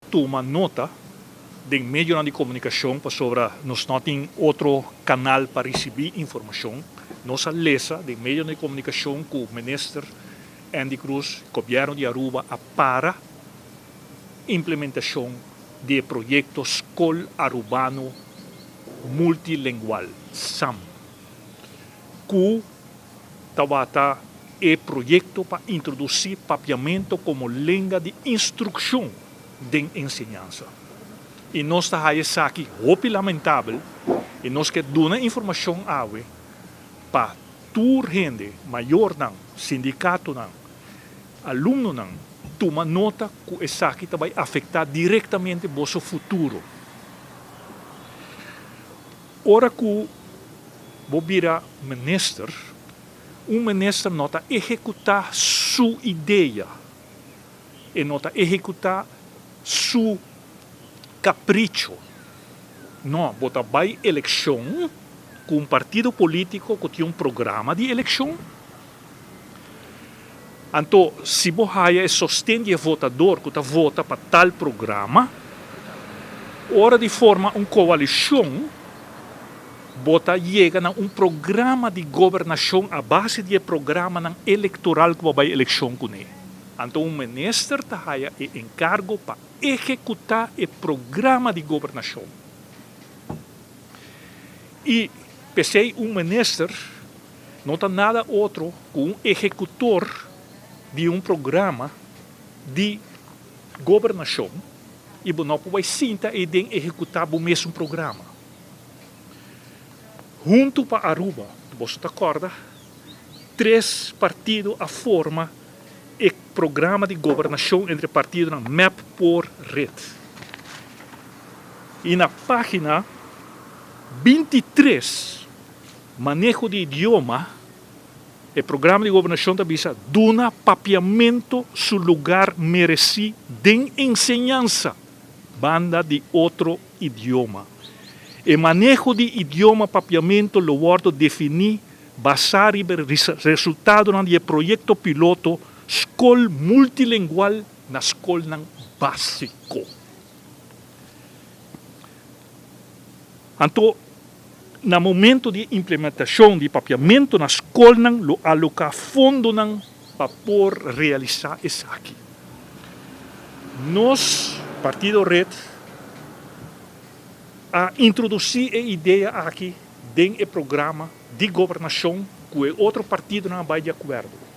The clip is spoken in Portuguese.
toma nota de meio de comunicação para sobre nós não tem outro canal para receber informação. Nossa lesa de meio de comunicação com o ministro Andy Cruz, governo de Aruba, para implementação de projeto Escola Arubano Multilingual, SAM, que tabata é projeto para introduzir papiamento como língua de instrução de ensinança. E nós estamos aqui, muito lamentável, e nós queremos dar informação para toda gente, maior, sindicato, aluno, toma nota que isso aqui vai afetar diretamente o vosso futuro. Ora que vou virar ministro, ministro nota executar sua ideia e nota executar seu capricho. Não, bota vai eleição com um partido político que tem um programa de eleição. Então, se você sustenta o votador que vota para tal programa, ora de forma uma coalição, bota chega a um programa de governação a base de programa eleitoral que vai eleição com ele. Então, o ministro tem o encargo para executar o programa de governação. E, pensei, ministro não tem nada outro que um executor de um programa de governação e não pode sentar e executar o mesmo programa. Junto para Aruba, você acorda, 3 partidos a forma o programa de governação entre partidos na MAP por Red. E na página 23, manejo de idioma, o programa de governação da visa duna papiamento su lugar merecido de enseñanza, banda de outro idioma. O manejo de idioma papiamento lo guardo definir basar e resultado do projeto piloto Escola Multilingual na escola básico. Então, no momento de implementação de papiamento na escola, lo aloca fundo para por realizar isso aqui. Nós, Partido Red, a introduzir a ideia aqui dentro do programa de governação que o outro partido não vai de acordo.